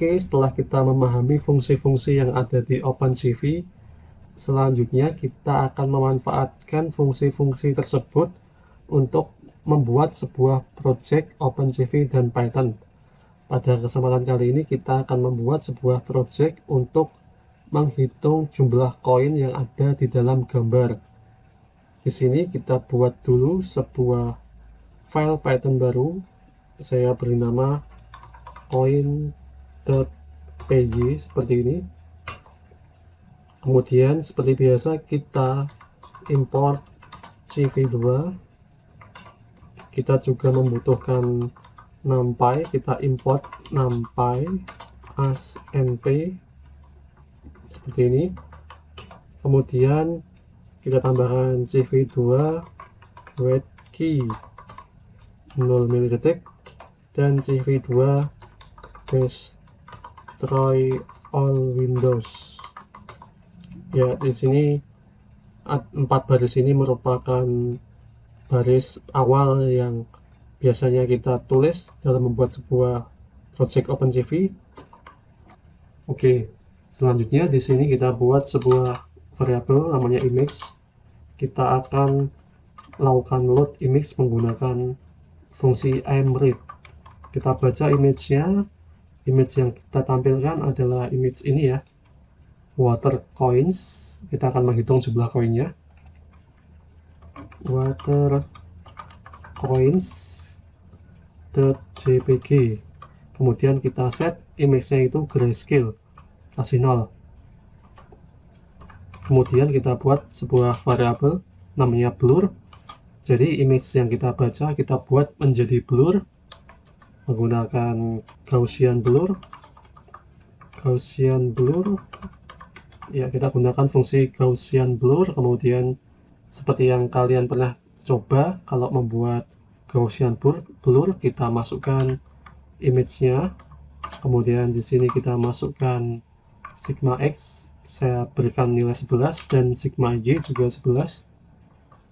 Oke, setelah kita memahami fungsi-fungsi yang ada di OpenCV, selanjutnya kita akan memanfaatkan fungsi-fungsi tersebut untuk membuat sebuah project OpenCV dan Python. Pada kesempatan kali ini kita akan membuat sebuah project untuk menghitung jumlah koin yang ada di dalam gambar. Di sini kita buat dulu sebuah file Python baru. Saya beri nama coin.py seperti ini. Kemudian seperti biasa kita import CV2. Kita juga membutuhkan numpy, kita import numpy as np seperti ini. Kemudian kita tambahkan CV2 wait key 0 milidetik dan CV2 destroy all windows. Ya, di sini 4 baris ini merupakan baris awal yang biasanya kita tulis dalam membuat sebuah project OpenCV. Oke, selanjutnya di sini kita buat sebuah variabel namanya image. Kita akan lakukan load image menggunakan fungsi imread. Kita baca image-nya. Image yang kita tampilkan adalah image ini ya, water coins. Kita akan menghitung jumlah koinnya. Water coins.jpg. Kemudian kita set image-nya itu grayscale, kasih 0. Kemudian kita buat sebuah variabel namanya blur. Jadi image yang kita baca kita buat menjadi blur menggunakan Gaussian blur. Ya, kita gunakan fungsi Gaussian blur. Kemudian seperti yang kalian pernah coba kalau membuat Gaussian blur, kita masukkan image-nya. Kemudian di sini kita masukkan sigma x, saya berikan nilai 11, dan sigma y juga 11.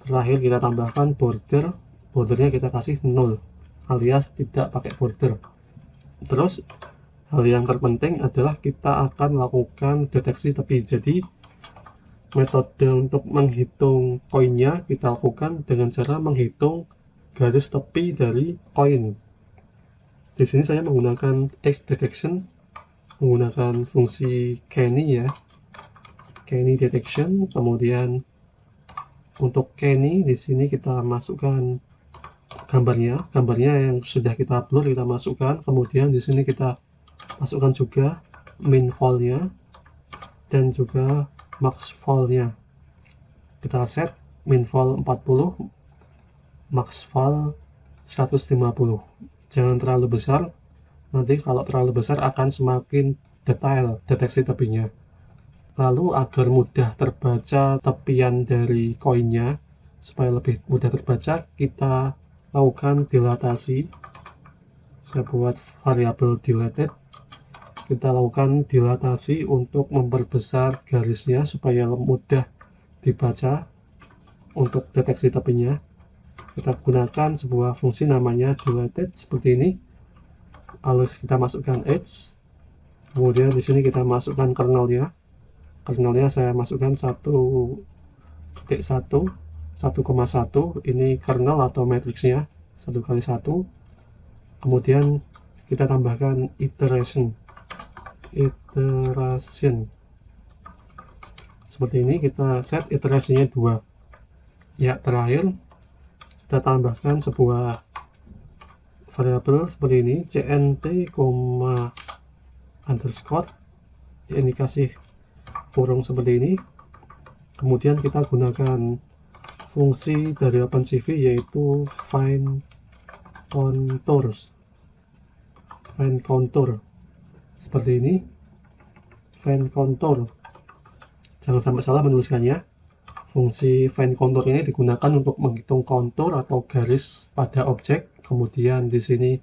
Terakhir kita tambahkan bordernya kita kasih 0 alias tidak pakai border. Terus hal yang terpenting adalah kita akan melakukan deteksi tepi. Jadi metode untuk menghitung koinnya kita lakukan dengan cara menghitung garis tepi dari koin. Di sini saya menggunakan X detection, menggunakan fungsi Kenny ya, Kenny detection. Kemudian untuk Kenny di sini kita masukkan gambarnya yang sudah kita upload, kita masukkan. Kemudian di sini kita masukkan juga min val-nya dan juga max val-nya. Kita set min val 40, max val 150. Jangan terlalu besar, nanti kalau terlalu besar akan semakin detail deteksi tepinya. Lalu agar mudah terbaca tepian dari koinnya, supaya lebih mudah terbaca, kita lakukan dilatasi. Saya buat variabel dilated. Kita lakukan dilatasi untuk memperbesar garisnya supaya mudah dibaca untuk deteksi tepinya. Kita gunakan sebuah fungsi namanya dilated seperti ini. Lalu kita masukkan edge. Kemudian di sini kita masukkan kernelnya. Kernelnya saya masukkan 1.1, 1,1. Ini kernel atau matriksnya 1 kali 1. Kemudian kita tambahkan iteration seperti ini. Kita set iterasinya 2 ya. Terakhir kita tambahkan sebuah variabel seperti ini, cnt, underscore, ini kasih kurung seperti ini. Kemudian kita gunakan fungsi dari OpenCV yaitu find contour seperti ini. Find contour, jangan sampai salah menuliskannya. Fungsi find contour ini digunakan untuk menghitung kontur atau garis pada objek. Kemudian di sini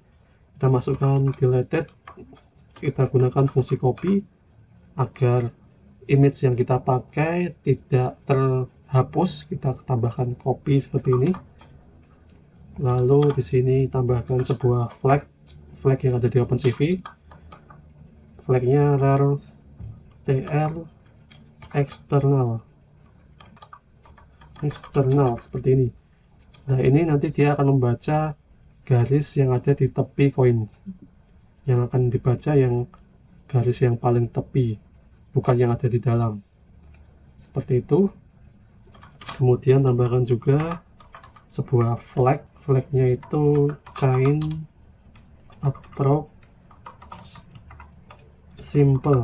kita masukkan dilated. Kita gunakan fungsi copy agar image yang kita pakai tidak terhapus. Kita tambahkan copy seperti ini. Lalu di sini tambahkan sebuah flag yang ada di OpenCV. flagnya rar tr eksternal seperti ini. Nah, ini nanti dia akan membaca garis yang ada di tepi koin. Yang akan dibaca yang garis yang paling tepi, bukan yang ada di dalam. Seperti itu. Kemudian tambahkan juga sebuah flag. Flagnya itu chain approach simple.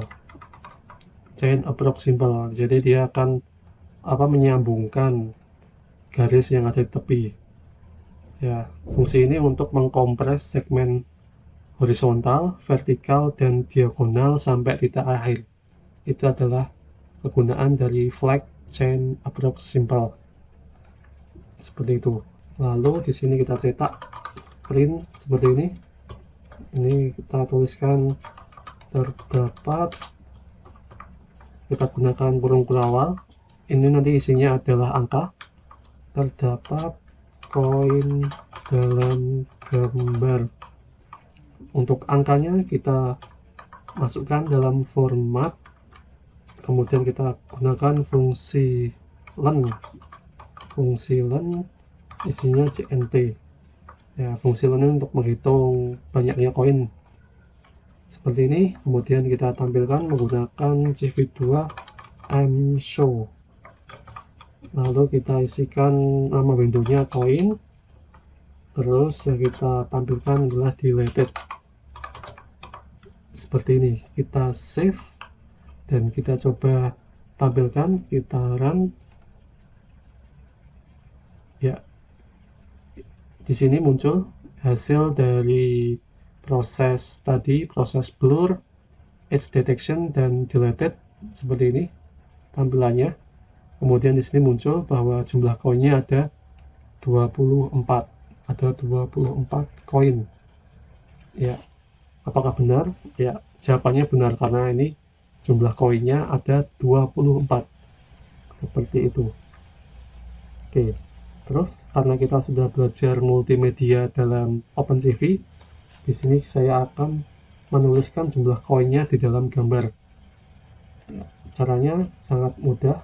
Jadi dia akan menyambungkan garis yang ada di tepi. Ya, fungsi ini untuk mengkompres segmen horizontal, vertikal, dan diagonal sampai titik akhir. Itu adalah kegunaan dari flag chain approach simple. Seperti itu. Lalu di sini kita cetak print seperti ini. Ini kita tuliskan terdapat, kita gunakan kurung awal. Ini nanti isinya adalah angka. Terdapat koin dalam gambar. Untuk angkanya kita masukkan dalam format, kemudian kita gunakan fungsi len. Isinya cnt. Ya, fungsi len untuk menghitung banyaknya koin seperti ini. Kemudian kita tampilkan menggunakan cv2 mshow. Lalu kita isikan nama windownya koin, terus yang kita tampilkan adalah deleted. Seperti ini. Kita save dan kita coba tampilkan, kita run. Ya, di sini muncul hasil dari proses tadi, proses blur, edge detection, dan deleted. Seperti ini tampilannya. Kemudian di sini muncul bahwa jumlah koinnya ada 24. Ada 24 koin. Ya, apakah benar? Ya, jawabannya benar karena ini jumlah koinnya ada 24. Seperti itu. Oke. Terus karena kita sudah belajar multimedia dalam OpenCV, di sini saya akan menuliskan jumlah koinnya di dalam gambar. Ya, caranya sangat mudah.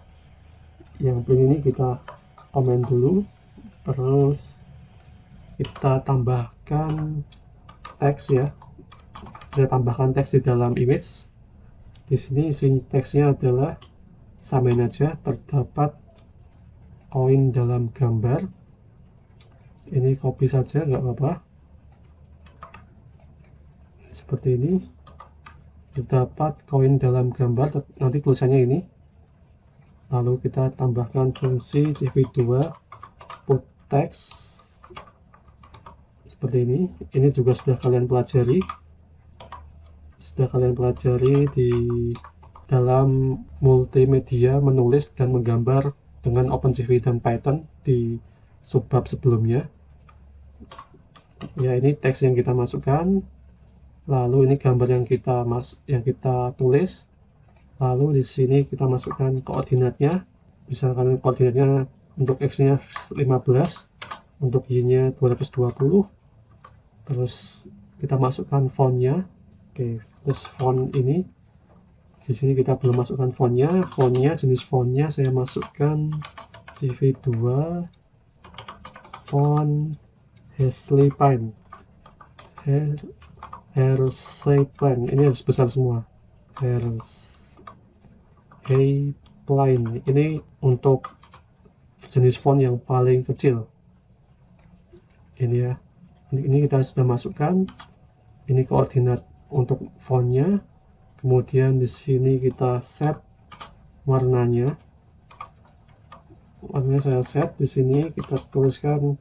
Yang ini kita komen dulu, terus kita tambahkan teks ya. Saya tambahkan teks di dalam image. Di sini isi teksnya adalah samain aja, terdapat koin dalam gambar. Ini copy saja, nggak apa-apa. Seperti ini. Terdapat koin dalam gambar, nanti tulisannya ini. Lalu kita tambahkan fungsi cv2 put text seperti ini. Ini juga sudah kalian pelajari. Di dalam multimedia menulis dan menggambar dengan OpenCV dan Python di subbab sebelumnya. Ya, ini teks yang kita masukkan. Lalu ini gambar yang kita tulis. Lalu di sini kita masukkan koordinatnya. Misalkan koordinatnya untuk X-nya 15, untuk Y-nya 220. Terus kita masukkan fontnya. Oke, terus font ini. Di sini kita belum masukkan fontnya. Jenis fontnya saya masukkan cv2 font Harsley Pine. Ini harus besar semua. Plain. Ini untuk jenis font yang paling kecil. Ini ya. Ini kita sudah masukkan. Ini koordinat untuk fontnya. Kemudian di sini kita set warnanya. Warnanya saya set di sini, kita tuliskan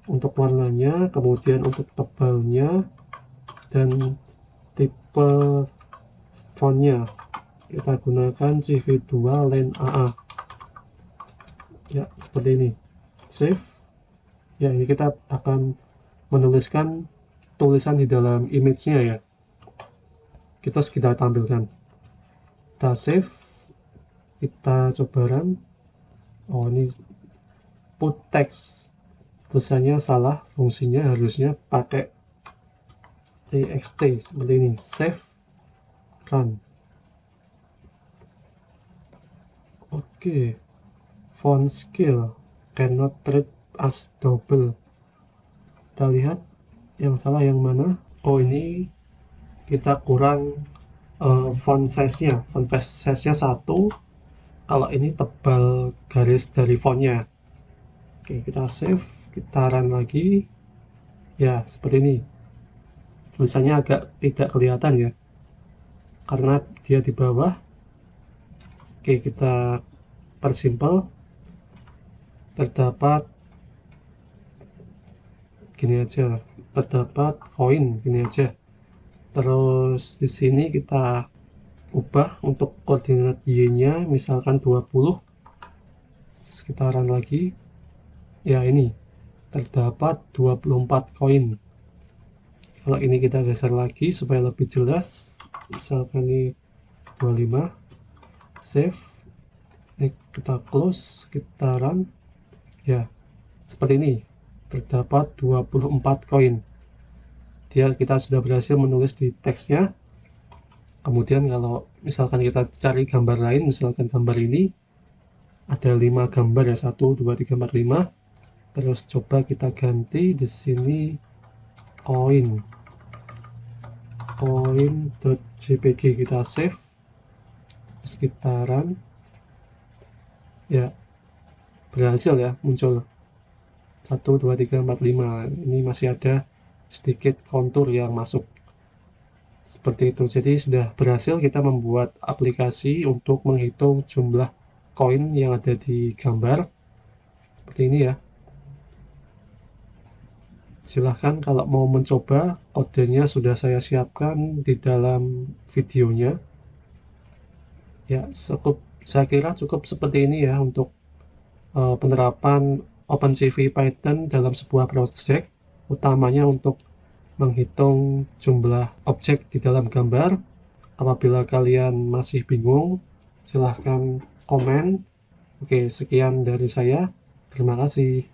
untuk warnanya, kemudian untuk tebalnya dan tipe fontnya. Kita gunakan cv2 len AA. Ya, seperti ini. Save. Ya, ini kita akan menuliskan tulisan di dalam image-nya ya. Kita tampilkan. Kita save. Kita coba run. Oh, ini put text. Tulisannya salah, fungsinya harusnya pakai txt seperti ini. Save. run. Oke, font scale cannot treat as double. Kita lihat yang salah yang mana. Oh, ini kita kurang font size-nya. Font size-nya 1. Kalau ini tebal garis dari fontnya. Oke, kita save, kita run lagi. Ya, seperti ini. Tulisannya agak tidak kelihatan ya, karena dia di bawah. Oke, kita persimpel. Terdapat gini aja, terdapat koin gini aja. Terus di sini kita ubah untuk koordinat y-nya misalkan 20. Sekitaran lagi. Ya, ini terdapat 24 koin. Kalau ini kita geser lagi supaya lebih jelas. Misalkan ini 25. Save. Ini kita close, kita run. Ya, seperti ini. Terdapat 24 koin. Kita sudah berhasil menulis di teksnya. Kemudian kalau misalkan kita cari gambar lain, misalkan gambar ini ada 5 gambar ya, 1 2 3 4 5. Terus coba kita ganti di sini coin.jpg, kita save, terus kita run. Ya, berhasil ya, muncul 1 2 3 4 5. Ini masih ada sedikit kontur yang masuk seperti itu. Jadi sudah berhasil kita membuat aplikasi untuk menghitung jumlah koin yang ada di gambar seperti ini ya. Silahkan kalau mau mencoba, kodenya sudah saya siapkan di dalam videonya ya. Saya kira cukup seperti ini ya untuk penerapan OpenCV Python dalam sebuah project, utamanya untuk menghitung jumlah objek di dalam gambar. Apabila kalian masih bingung, silahkan komen. Oke, sekian dari saya. Terima kasih.